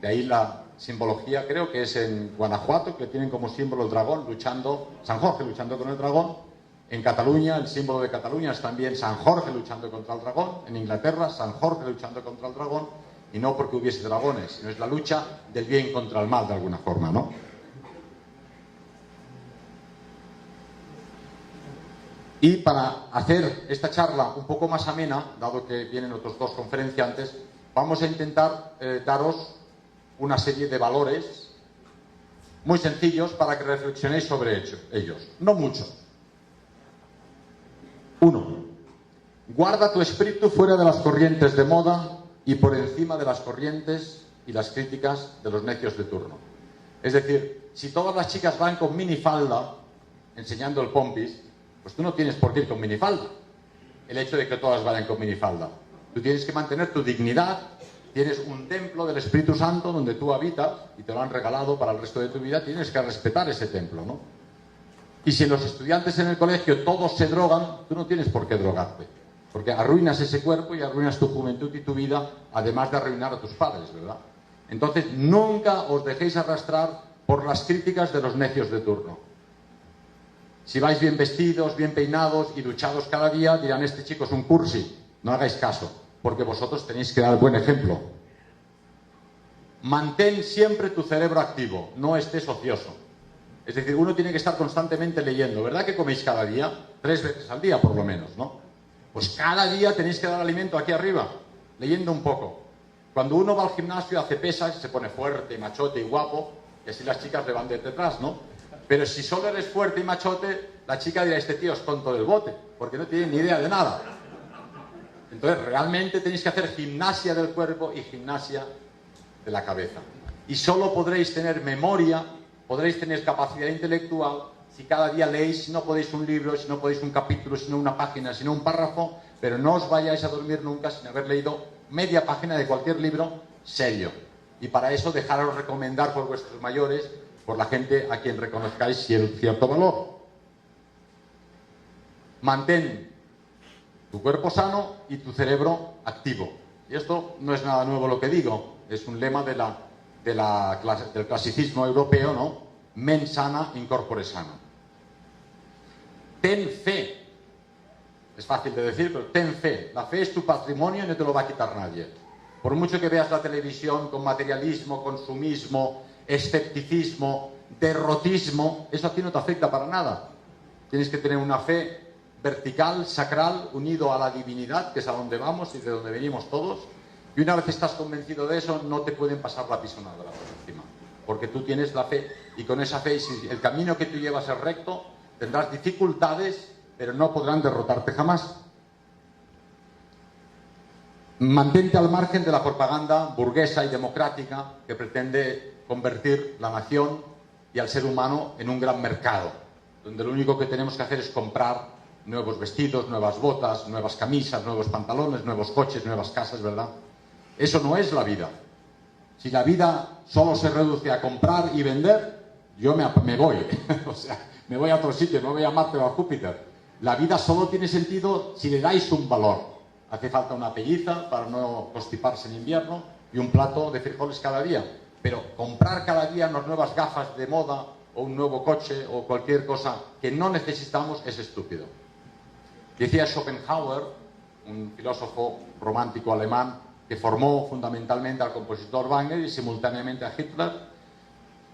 De ahí la simbología, creo que es en Guanajuato, que tienen como símbolo el dragón luchando, San Jorge luchando con el dragón. En Cataluña, el símbolo de Cataluña es también San Jorge luchando contra el dragón. En Inglaterra, San Jorge luchando contra el dragón. Y no porque hubiese dragones, sino es la lucha del bien contra el mal, de alguna forma, ¿no? Y para hacer esta charla un poco más amena, dado que vienen otros 2 conferenciantes, vamos a intentar daros una serie de valores muy sencillos para que reflexionéis sobre ellos. No mucho. 1. Guarda tu espíritu fuera de las corrientes de moda y por encima de las corrientes y las críticas de los necios de turno. Es decir, si todas las chicas van con minifalda, enseñando el pompis, pues tú no tienes por qué ir con minifalda. El hecho de que todas vayan con minifalda. Tú tienes que mantener tu dignidad, tienes un templo del Espíritu Santo donde tú habitas y te lo han regalado para el resto de tu vida, tienes que respetar ese templo, ¿no? Y si los estudiantes en el colegio todos se drogan, tú no tienes por qué drogarte, porque arruinas ese cuerpo y arruinas tu juventud y tu vida, además de arruinar a tus padres, ¿verdad? Entonces, nunca os dejéis arrastrar por las críticas de los necios de turno. Si vais bien vestidos, bien peinados y duchados cada día, dirán: este chico es un cursi. No hagáis caso, porque vosotros tenéis que dar buen ejemplo. Mantén siempre tu cerebro activo, no estés ocioso. Es decir, uno tiene que estar constantemente leyendo. ¿Verdad que coméis cada día? 3 veces al día, por lo menos, ¿no? Pues cada día tenéis que dar alimento aquí arriba, leyendo un poco. Cuando uno va al gimnasio, hace pesas, se pone fuerte, machote y guapo, y así las chicas le van de detrás, ¿no? Pero si solo eres fuerte y machote, la chica dirá: este tío es tonto del bote, porque no tiene ni idea de nada. Entonces, realmente tenéis que hacer gimnasia del cuerpo y gimnasia de la cabeza. Y solo podréis tener memoria, podréis tener capacidad intelectual si cada día leéis, si no podéis un libro, si no podéis un capítulo, si no una página, si no un párrafo, pero no os vayáis a dormir nunca sin haber leído media página de cualquier libro serio. Y para eso dejaros recomendar por vuestros mayores, por la gente a quien reconozcáis cierto valor. Mantén tu cuerpo sano y tu cerebro activo. Y esto no es nada nuevo lo que digo, es un lema de la del clasicismo europeo, ¿no? Mens sana, in corpore sano. Ten fe. Es fácil de decir, pero ten fe. La fe es tu patrimonio y no te lo va a quitar nadie. Por mucho que veas la televisión con materialismo, consumismo, escepticismo, derrotismo, eso a ti no te afecta para nada. Tienes que tener una fe vertical, sacral, unido a la divinidad, que es a donde vamos y de donde venimos todos. Y una vez estás convencido de eso, no te pueden pasar la pisonadora por encima. Porque tú tienes la fe, y con esa fe, si el camino que tú llevas es recto, tendrás dificultades, pero no podrán derrotarte jamás. Mantente al margen de la propaganda burguesa y democrática que pretende convertir la nación y al ser humano en un gran mercado, donde lo único que tenemos que hacer es comprar nuevos vestidos, nuevas botas, nuevas camisas, nuevos pantalones, nuevos coches, nuevas casas, ¿verdad? Eso no es la vida. Si la vida solo se reduce a comprar y vender, yo me voy. O sea, me voy a otro sitio, me voy a Marte o a Júpiter. La vida solo tiene sentido si le dais un valor. Hace falta una pelliza para no constiparse en invierno y un plato de frijoles cada día. Pero comprar cada día unas nuevas gafas de moda o un nuevo coche o cualquier cosa que no necesitamos es estúpido. Decía Schopenhauer, un filósofo romántico alemán que formó fundamentalmente al compositor Wagner y simultáneamente a Hitler,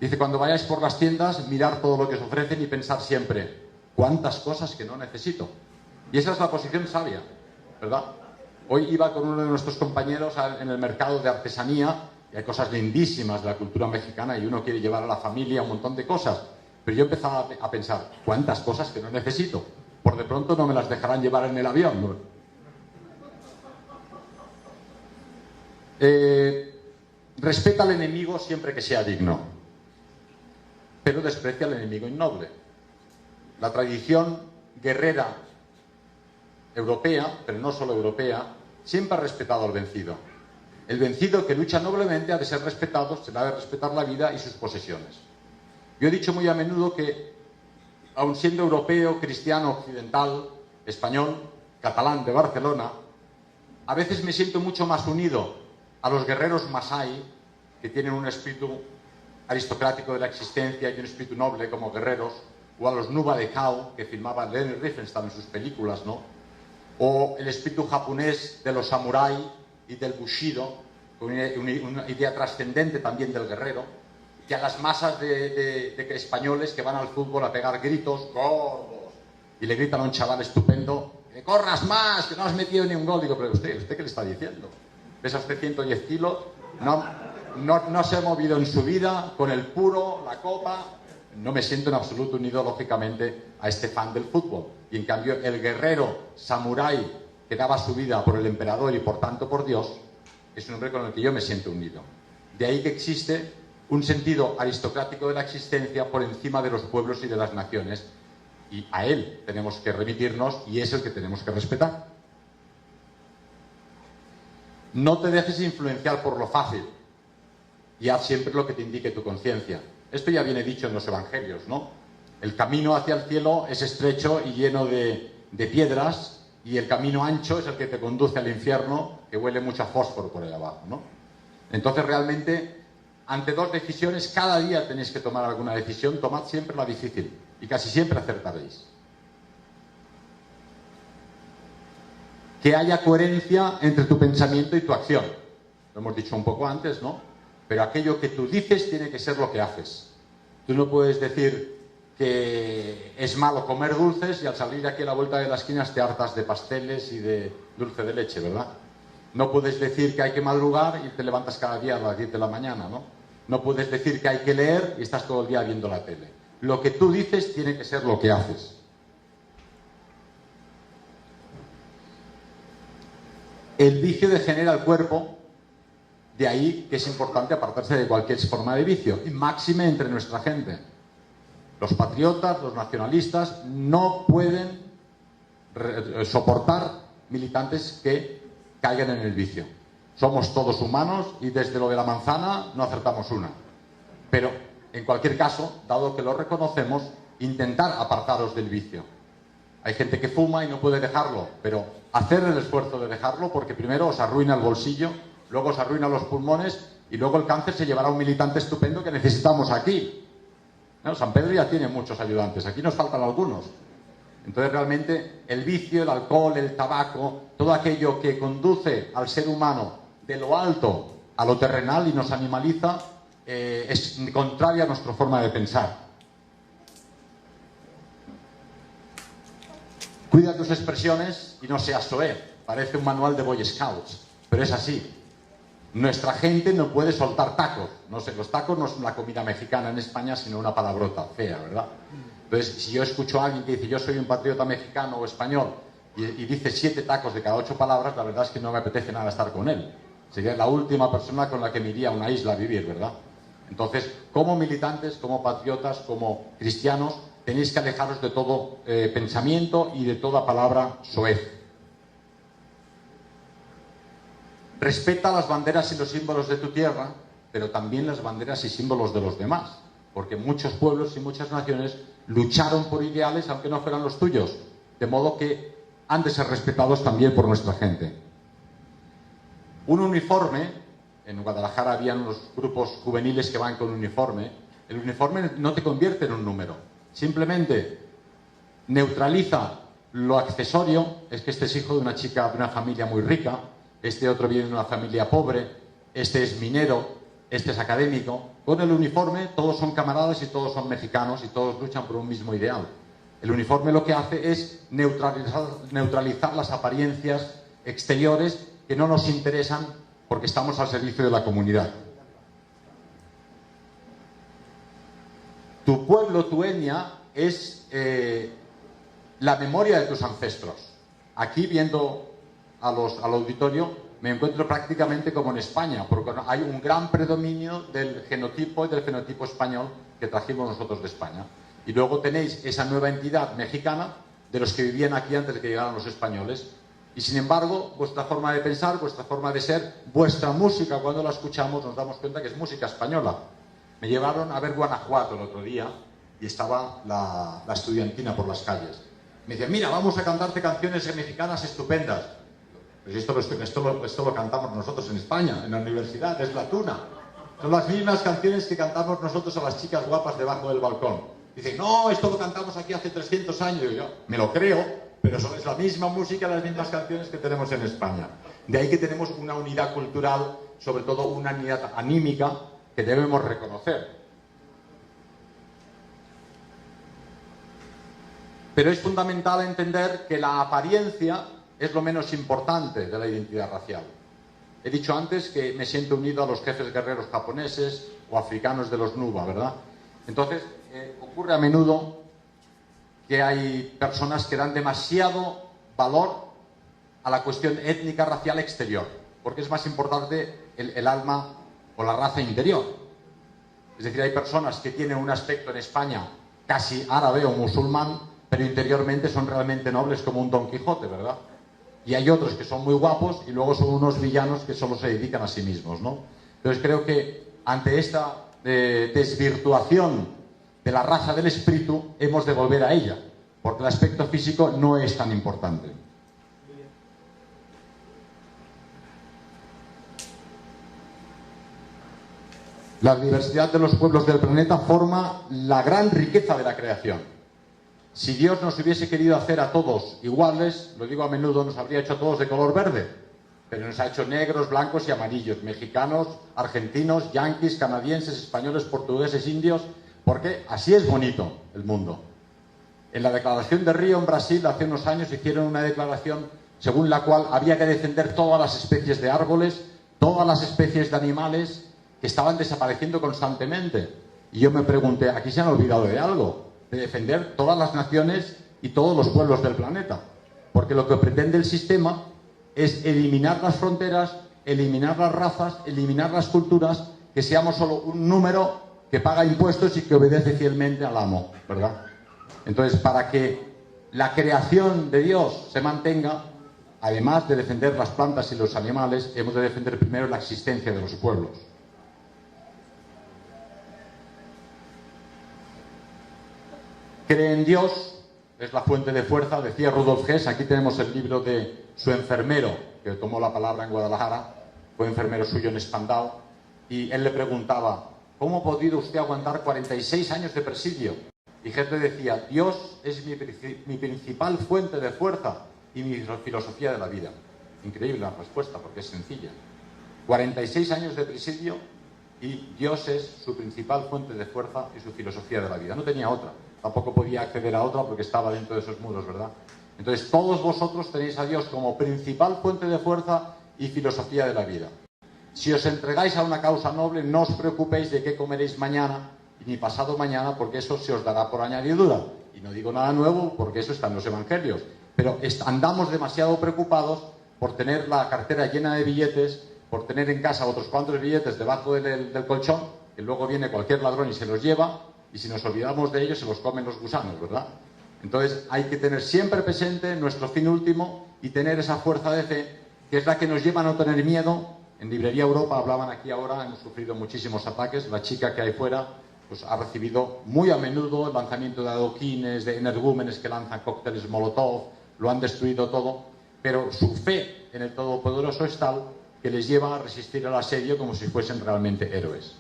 dice: cuando vayáis por las tiendas, mirar todo lo que os ofrecen y pensar siempre, ¿cuántas cosas que no necesito? Y esa es la posición sabia, ¿verdad? Hoy iba con uno de nuestros compañeros en el mercado de artesanía y hay cosas lindísimas de la cultura mexicana y uno quiere llevar a la familia un montón de cosas. Pero yo empezaba a pensar, ¿cuántas cosas que no necesito? Por de pronto no me las dejarán llevar en el avión, ¿no? Respeta al enemigo siempre que sea digno, pero desprecia al enemigo innoble. La tradición guerrera europea, pero no solo europea, siempre ha respetado al vencido. El vencido que lucha noblemente ha de ser respetado, se le ha de respetar la vida y sus posesiones. Yo he dicho muy a menudo que, aun siendo europeo, cristiano, occidental, español, catalán de Barcelona, a veces me siento mucho más unido a los guerreros masái, que tienen un espíritu aristocrático de la existencia y un espíritu noble como guerreros, o a los Nuba de Cao, que filmaba Leni Riefenstahl en sus películas, ¿no? O el espíritu japonés de los samuráis y del bushido, con una idea trascendente también del guerrero, que a las masas de españoles que van al fútbol a pegar gritos gordos y le gritan a un chaval estupendo, que corras más, que no has metido ni un gol. Digo, pero ¿usted qué le está diciendo? Pesa usted 110 kilos, no se ha movido en su vida con el puro, la copa. No me siento en absoluto unido, lógicamente, a este fan del fútbol. Y en cambio, el guerrero samurái que daba su vida por el emperador y por tanto por Dios, es un hombre con el que yo me siento unido. De ahí que existe un sentido aristocrático de la existencia por encima de los pueblos y de las naciones. Y a él tenemos que remitirnos y es el que tenemos que respetar. No te dejes influenciar por lo fácil y haz siempre lo que te indique tu conciencia. Esto ya viene dicho en los evangelios, ¿no? El camino hacia el cielo es estrecho y lleno de piedras, y el camino ancho es el que te conduce al infierno, que huele mucho a fósforo por ahí abajo, ¿no? Entonces realmente, ante dos decisiones, cada día tenéis que tomar alguna decisión, tomad siempre la difícil y casi siempre acertaréis. Que haya coherencia entre tu pensamiento y tu acción. Lo hemos dicho un poco antes, ¿no? Pero aquello que tú dices tiene que ser lo que haces. Tú no puedes decir que es malo comer dulces y al salir aquí a la vuelta de las esquinas te hartas de pasteles y de dulce de leche, ¿verdad? No puedes decir que hay que madrugar y te levantas cada día a las 10 de la mañana, ¿no? No puedes decir que hay que leer y estás todo el día viendo la tele. Lo que tú dices tiene que ser lo que haces. El vicio degenera el cuerpo. De ahí que es importante apartarse de cualquier forma de vicio, y máxime entre nuestra gente. Los patriotas, los nacionalistas, no pueden soportar militantes que caigan en el vicio. Somos todos humanos y desde lo de la manzana no acertamos una. Pero, en cualquier caso, dado que lo reconocemos, intentar apartaros del vicio. Hay gente que fuma y no puede dejarlo, pero hacer el esfuerzo de dejarlo, porque primero os arruina el bolsillo, luego os arruina los pulmones y luego el cáncer se llevará a un militante estupendo que necesitamos aquí. ¿No? San Pedro ya tiene muchos ayudantes, aquí nos faltan algunos. Entonces realmente el vicio, el alcohol, el tabaco, todo aquello que conduce al ser humano de lo alto a lo terrenal y nos animaliza, es contraria a nuestra forma de pensar. Cuida tus expresiones y no seas soez. Parece un manual de Boy Scouts, pero es así. Nuestra gente no puede soltar tacos. No sé, los tacos no son la comida mexicana en España, sino una palabrota fea, ¿verdad? Entonces, si yo escucho a alguien que dice yo soy un patriota mexicano o español y dice 7 tacos de cada 8 palabras, la verdad es que no me apetece nada estar con él. Sería la última persona con la que me iría a una isla a vivir, ¿verdad? Entonces, como militantes, como patriotas, como cristianos, tenéis que alejaros de todo pensamiento y de toda palabra soez. Respeta las banderas y los símbolos de tu tierra, pero también las banderas y símbolos de los demás, porque muchos pueblos y muchas naciones lucharon por ideales aunque no fueran los tuyos, de modo que han de ser respetados también por nuestra gente. Un uniforme, en Guadalajara había unos grupos juveniles que van con uniforme, el uniforme no te convierte en un número, simplemente neutraliza lo accesorio. Es que este es hijo de una chica de una familia muy rica, este otro viene de una familia pobre, este es minero, este es académico. Con el uniforme todos son camaradas y todos son mexicanos y todos luchan por un mismo ideal. El uniforme lo que hace es neutralizar las apariencias exteriores que no nos interesan porque estamos al servicio de la comunidad. Tu pueblo, tu etnia, es la memoria de tus ancestros. Aquí, viendo al auditorio, me encuentro prácticamente como en España, porque hay un gran predominio del genotipo y del fenotipo español que trajimos nosotros de España. Y luego tenéis esa nueva entidad mexicana de los que vivían aquí antes de que llegaran los españoles. Y sin embargo, vuestra forma de pensar, vuestra forma de ser, vuestra música, cuando la escuchamos nos damos cuenta que es música española. Me llevaron a ver Guanajuato el otro día y estaba la estudiantina por las calles. Me decían, mira, vamos a cantarte canciones mexicanas estupendas. Pues esto lo cantamos nosotros en España, en la universidad, es la tuna. Son las mismas canciones que cantamos nosotros a las chicas guapas debajo del balcón. Dicen, no, esto lo cantamos aquí hace 300 años. Y yo, me lo creo, pero es la misma música, las mismas canciones que tenemos en España. De ahí que tenemos una unidad cultural, sobre todo una unidad anímica, que debemos reconocer. Pero es fundamental entender que la apariencia es lo menos importante de la identidad racial. He dicho antes que me siento unido a los jefes guerreros japoneses o africanos de los Nuba, ¿verdad? Entonces, ocurre a menudo que hay personas que dan demasiado valor a la cuestión étnica racial exterior, porque es más importante el alma o la raza interior. Es decir, hay personas que tienen un aspecto en España casi árabe o musulmán, pero interiormente son realmente nobles como un Don Quijote, ¿verdad? Y hay otros que son muy guapos y luego son unos villanos que solo se dedican a sí mismos, ¿no? Entonces creo que ante esta desvirtuación de la raza del espíritu hemos de volver a ella, porque el aspecto físico no es tan importante. La diversidad de los pueblos del planeta forma la gran riqueza de la creación. Si Dios nos hubiese querido hacer a todos iguales, lo digo a menudo, nos habría hecho a todos de color verde, pero nos ha hecho negros, blancos y amarillos, mexicanos, argentinos, yanquis, canadienses, españoles, portugueses, indios, porque así es bonito el mundo. En la declaración de Río, en Brasil, hace unos años hicieron una declaración según la cual había que defender todas las especies de árboles, todas las especies de animales que estaban desapareciendo constantemente. Y yo me pregunté, ¿aquí se han olvidado de algo? De defender todas las naciones y todos los pueblos del planeta. Porque lo que pretende el sistema es eliminar las fronteras, eliminar las razas, eliminar las culturas, que seamos solo un número que paga impuestos y que obedece fielmente al amo, ¿verdad? Entonces, para que la creación de Dios se mantenga, además de defender las plantas y los animales, hemos de defender primero la existencia de los pueblos. Cree en Dios, es la fuente de fuerza, decía Rudolf Hess. Aquí tenemos el libro de su enfermero, que tomó la palabra en Guadalajara, fue enfermero suyo en Spandau. y él le preguntaba, ¿cómo ha podido usted aguantar 46 años de presidio? Y gente decía, Dios es mi principal fuente de fuerza y mi filosofía de la vida. Increíble la respuesta, porque es sencilla. 46 años de presidio y Dios es su principal fuente de fuerza y su filosofía de la vida. No tenía otra. Tampoco podía acceder a otra porque estaba dentro de esos muros, ¿verdad? Entonces, todos vosotros tenéis a Dios como principal fuente de fuerza y filosofía de la vida. Si os entregáis a una causa noble, no os preocupéis de qué comeréis mañana ni pasado mañana, porque eso se os dará por añadidura. Y no digo nada nuevo, porque eso está en los evangelios. Pero andamos demasiado preocupados por tener la cartera llena de billetes, por tener en casa otros cuantos billetes debajo del colchón, que luego viene cualquier ladrón y se los lleva, y si nos olvidamos de ellos se los comen los gusanos, ¿verdad? Entonces hay que tener siempre presente nuestro fin último y tener esa fuerza de fe, que es la que nos lleva a no tener miedo. En Librería Europa hablaban aquí ahora, hemos sufrido muchísimos ataques. La chica que hay fuera pues ha recibido muy a menudo el lanzamiento de adoquines, de energúmenes que lanzan cócteles Molotov, lo han destruido todo, pero su fe en el Todopoderoso es tal que les lleva a resistir al asedio como si fuesen realmente héroes.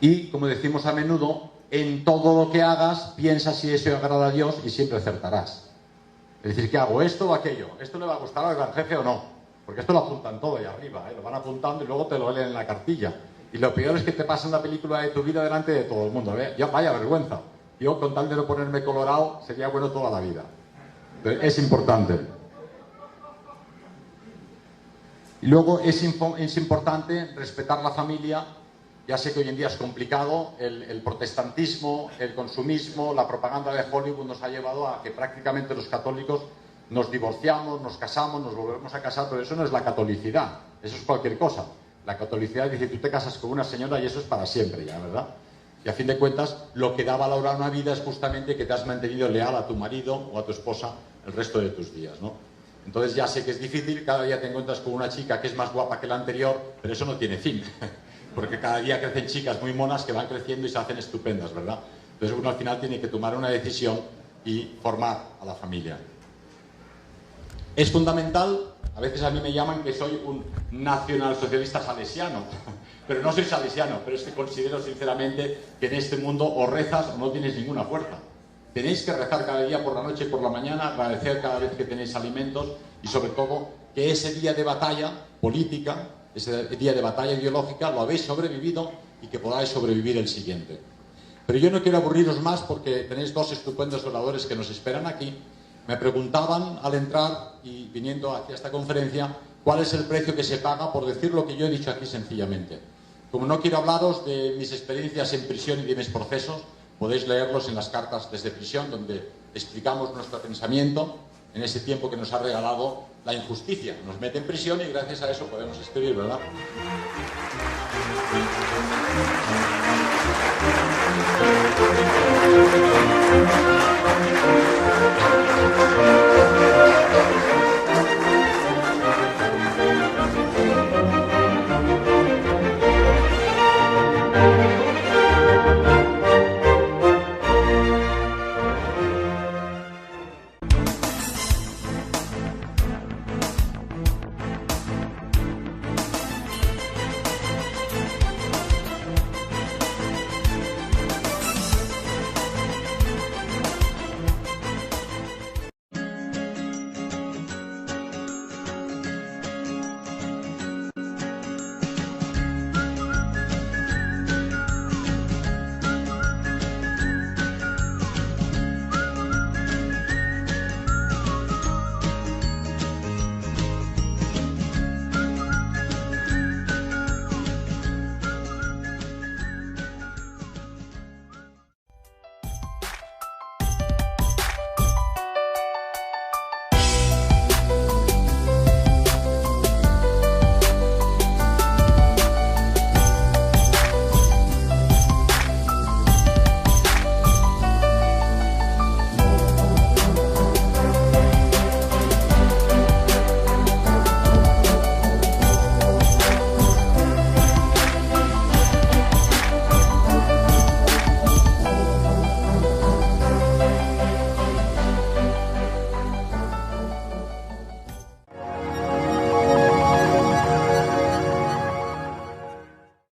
Y, como decimos a menudo, en todo lo que hagas, piensa si eso agrada a Dios y siempre acertarás. Es decir, ¿qué hago? ¿Esto o aquello? ¿Esto le va a gustar al gran jefe o no? Porque esto lo apuntan todo ahí arriba, lo van apuntando y luego te lo leen en la cartilla. Y lo peor es que te pasan la película de tu vida delante de todo el mundo. Ya vaya vergüenza. Yo, con tal de no ponerme colorado, sería bueno toda la vida. Pero es importante. Y luego es importante respetar la familia. Ya sé que hoy en día es complicado, el protestantismo, el consumismo, la propaganda de Hollywood nos ha llevado a que prácticamente los católicos nos divorciamos, nos casamos, nos volvemos a casar, pero eso no es la catolicidad, eso es cualquier cosa. La catolicidad dice, tú te casas con una señora y eso es para siempre ya, ¿verdad? Y a fin de cuentas, lo que da valor a una vida es justamente que te has mantenido leal a tu marido o a tu esposa el resto de tus días, ¿no? Entonces ya sé que es difícil, cada día te encuentras con una chica que es más guapa que la anterior, pero eso no tiene fin. Porque cada día crecen chicas muy monas que van creciendo y se hacen estupendas, ¿verdad? Entonces uno al final tiene que tomar una decisión y formar a la familia. Es fundamental, a veces a mí me llaman que soy un nacionalsocialista salesiano, pero no soy salesiano, pero es que considero sinceramente que en este mundo o rezas o no tienes ninguna fuerza. Tenéis que rezar cada día por la noche y por la mañana, agradecer cada vez que tenéis alimentos y sobre todo que ese día de batalla política, ese día de batalla ideológica, lo habéis sobrevivido y que podáis sobrevivir el siguiente. Pero yo no quiero aburriros más porque tenéis dos estupendos oradores que nos esperan aquí. Me preguntaban al entrar y viniendo hacia esta conferencia cuál es el precio que se paga por decir lo que yo he dicho aquí sencillamente. Como no quiero hablaros de mis experiencias en prisión y de mis procesos, podéis leerlos en las cartas desde prisión, donde explicamos nuestro pensamiento en ese tiempo que nos ha regalado la injusticia. Nos mete en prisión y gracias a eso podemos escribir, ¿verdad?